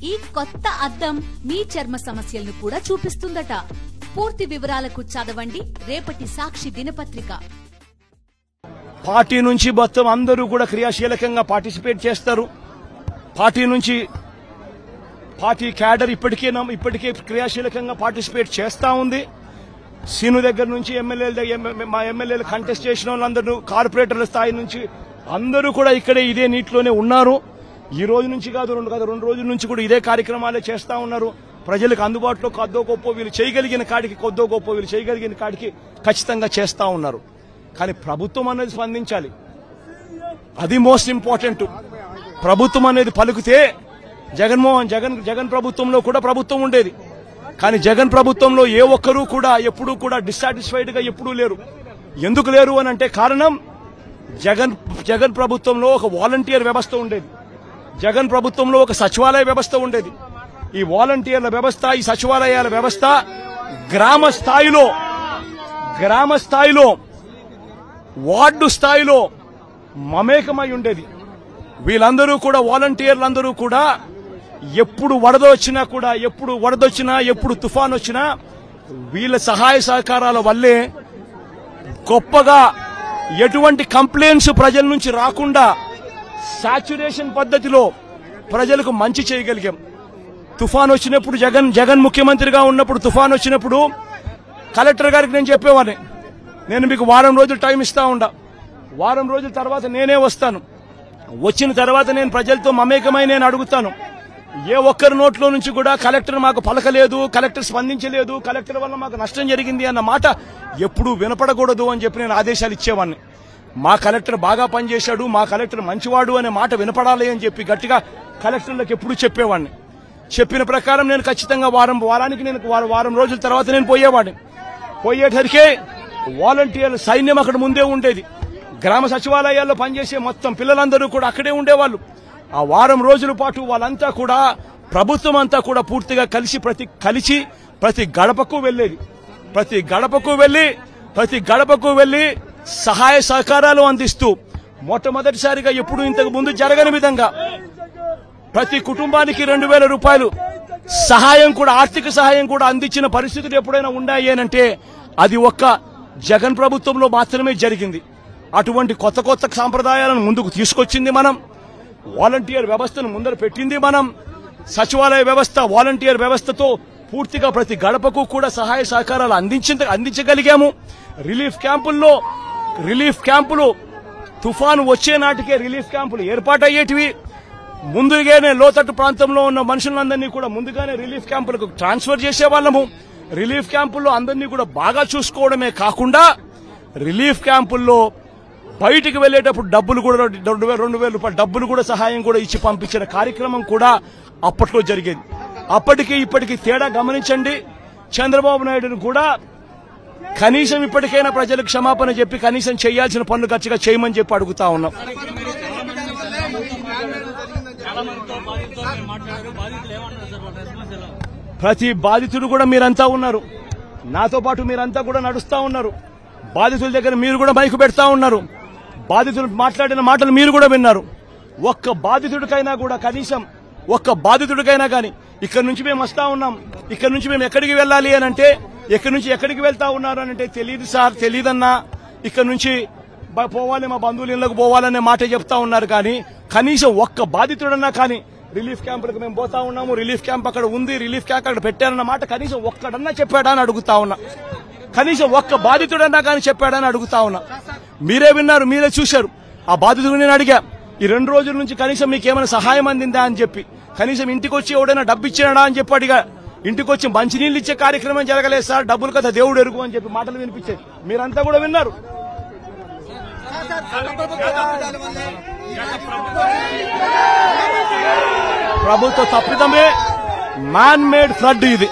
ఈ కొత్త అద్దం మీ చర్మ సమస్యలను కూడా చూపిస్తుందట. పూర్తి వివరాలకు చదవండి రేపటి సాక్షి దినపత్రిక. పార్టీ నుంచి మొత్తం అందరూ కూడా క్రియాశీలకంగా పార్టిసిపేట్ చేస్తారు. పార్టీ నుంచి పార్టీ క్యాడర్ ఇప్పటికే క్రియాశీలకంగా పార్టిసిపేట్ చేస్తా ఉంది. సీను దగ్గర నుంచి మా ఎమ్మెల్యేలు కంటెస్ట్ చేసిన వాళ్ళందరూ కార్పొరేటర్ల స్థాయి నుంచి అందరూ కూడా ఇక్కడే ఇదే నీటిలోనే ఉన్నారు. ఈ రోజు నుంచి కాదు, రెండు రోజుల నుంచి కూడా ఇదే కార్యక్రమాలే చేస్తా ఉన్నారు. ప్రజలకు అందుబాటులో కొద్దో గొప్ప వీళ్ళు చేయగలిగిన కాడికి ఖచ్చితంగా చేస్తా ఉన్నారు. కానీ ప్రభుత్వం అనేది స్పందించాలి. అది మోస్ట్ ఇంపార్టెంట్. ప్రభుత్వం అనేది పలుకుతే జగన్ ప్రభుత్వంలో కూడా ప్రభుత్వం ఉండేది. కానీ జగన్ ప్రభుత్వంలో ఏ ఒక్కరూ కూడా ఎప్పుడూ కూడా డిస్సాటిస్ఫైడ్ గా ఎప్పుడూ లేరు. ఎందుకు లేరు అని అంటే కారణం జగన్ ప్రభుత్వంలో ఒక వాలంటీర్ వ్యవస్థ ఉండేది. జగన్ ప్రభుత్వంలో ఒక సచివాలయ వ్యవస్థ ఉండేది. ఈ వాలంటీర్ల వ్యవస్థ, ఈ సచివాలయాల వ్యవస్థ గ్రామ స్థాయిలో వార్డు స్థాయిలో మమేకమై ఉండేది. వీళ్ళందరూ కూడా వాలంటీర్లందరూ కూడా ఎప్పుడు వరదొచ్చినా ఎప్పుడు తుఫాన్ వచ్చినా వీళ్ళ సహాయ సహకారాల వల్లే గొప్పగా ఎటువంటి కంప్లైంట్స్ ప్రజల నుంచి రాకుండా సాచ్యురేషన్ పద్ధతిలో ప్రజలకు మంచి చేయగలిగాం. తుఫాన్ వచ్చినప్పుడు జగన్ ముఖ్యమంత్రిగా ఉన్నప్పుడు తుఫాన్ వచ్చినప్పుడు కలెక్టర్ గారికి నేను చెప్పేవాడిని, నేను మీకు వారం రోజులు టైం ఇస్తా ఉండా, వారం రోజుల తర్వాత నేనే వస్తాను. వచ్చిన తర్వాత నేను ప్రజలతో మమేకమై నేను అడుగుతాను. ఏ ఒక్కరి నోట్లో నుంచి కూడా కలెక్టర్ మాకు పలకలేదు, కలెక్టర్ స్పందించలేదు, కలెక్టర్ వల్ల మాకు నష్టం జరిగింది అన్న మాట ఎప్పుడూ వినపడకూడదు అని చెప్పి నేను ఆదేశాలు ఇచ్చేవాడిని. మా కలెక్టర్ బాగా పనిచేశాడు, మా కలెక్టర్ మంచివాడు అనే మాట వినపడాలి అని చెప్పి గట్టిగా కలెక్టర్లకు ఎప్పుడూ చెప్పేవాడిని. చెప్పిన ప్రకారం నేను ఖచ్చితంగా వారం రోజుల తర్వాత నేను పోయేసరికి వాలంటీర్ల సైన్యం అక్కడ ముందే ఉండేది. గ్రామ సచివాలయాల్లో పనిచేసే మొత్తం పిల్లలందరూ కూడా అక్కడే ఉండేవాళ్ళు. ఆ వారం రోజుల పాటు వాళ్ళంతా కూడా ప్రభుత్వం అంతా కూడా పూర్తిగా కలిసి ప్రతి గడపకు వెళ్లేది. ప్రతి గడపకు వెళ్లి సహాయ సహకారాలు అందిస్తూ మొట్టమొదటిసారిగా ఎప్పుడు ఇంతకు ముందు జరగని విధంగా ప్రతి కుటుంబానికి 2,000 రూపాయలు సహాయం కూడా, ఆర్థిక సహాయం కూడా అందించిన పరిస్థితులు ఎప్పుడైనా ఉన్నాయి అంటే అది ఒక్క జగన్ ప్రభుత్వంలో మాత్రమే జరిగింది. అటువంటి కొత్త సాంప్రదాయాలను ముందుకు తీసుకొచ్చింది మనం. వాలంటీర్ వ్యవస్థను ముందర పెట్టింది మనం. సచివాలయ వ్యవస్థ, వాలంటీర్ వ్యవస్థతో పూర్తిగా ప్రతి గడపకు కూడా సహాయ సహకారాలు అందించగలిగాము. రిలీఫ్ క్యాంపులు తుఫాను వచ్చే నాటికే రిలీఫ్ క్యాంపులు ఏర్పాటయ్యేటివి. ముందుగానే లోతట్టు ప్రాంతంలో ఉన్న మనుషులందరినీ కూడా ముందుగానే రిలీఫ్ క్యాంపులకు ట్రాన్స్ఫర్ చేసేవాళ్ళము. రిలీఫ్ క్యాంపుల్లో అందరినీ కూడా బాగా చూసుకోవడమే కాకుండా రిలీఫ్ క్యాంపుల్లో బయటికి వెళ్లేటప్పుడు డబ్బులు కూడా 2,000 రూపాయలు డబ్బులు కూడా సహాయం కూడా ఇచ్చి పంపించిన కార్యక్రమం కూడా అప్పట్లో జరిగేది. అప్పటికి ఇప్పటికి తేడా గమనించండి. చంద్రబాబు నాయుడును కూడా కనీసం ఇప్పటికైనా ప్రజలకు క్షమాపణ చెప్పి కనీసం చేయాల్సిన పనులు ఖచ్చితంగా చేయమని చెప్పి అడుగుతా ఉన్నాం. ప్రతి బాధితుడు కూడా మీరంతా ఉన్నారు, నాతో పాటు మీరంతా కూడా నడుస్తా ఉన్నారు. బాధితుల దగ్గర మీరు కూడా మైకు పెడతా ఉన్నారు. బాధితులు మాట్లాడిన మాటలు మీరు కూడా విన్నారు. ఒక్క బాధితుడికైనా కానీ ఇక్కడ నుంచి మేము వస్తా ఉన్నాం, ఇక్కడ నుంచి మేము ఎక్కడికి వెళ్ళాలి అని అంటే, ఎక్కడి నుంచి ఎక్కడికి వెళ్తా ఉన్నారు అని అంటే తెలియదు సార్, తెలియదన్నా, ఇక్కడ నుంచి పోవాలి, మా బంధువుల ఇళ్లకు పోవాలనే మాట చెప్తా ఉన్నారు. కానీ కనీసం ఒక్క బాధితుడన్నా కానీ రిలీఫ్ క్యాంపులకు మేము పోతా ఉన్నాము, రిలీఫ్ క్యాంప్ అక్కడ ఉంది, రిలీఫ్ క్యాంప్ అక్కడ పెట్టారన్న మాట కనీసం ఒక్కడన్నా చెప్పాడా అని అడుగుతా ఉన్నా. కనీసం ఒక్క బాధితుడన్నా కానీ చెప్పాడని అడుగుతా ఉన్నా. మీరే విన్నారు, మీరే చూశారు. ఆ బాధితుడు నేను అడిగా, ఈ 2 రోజుల నుంచి కనీసం మీకేమైనా సహాయం అందిందా అని చెప్పి, కనీసం ఇంటికి వచ్చి ఎవడైనా డబ్బు ఇచ్చినాడా అని చెప్పి అడిగా. ఇంటికి వచ్చి మంచినీళ్ళు ఇచ్చే కార్యక్రమం జరగలేదు సార్, డబ్బులు కదా దేవుడు ఎరుగు అని చెప్పి మాటలు వినిపించాయి. మీరంతా కూడా విన్నారు. ప్రభుత్వ తప్పిదమే, మ్యాన్ మేడ్ ఫ్లడ్ ఇది.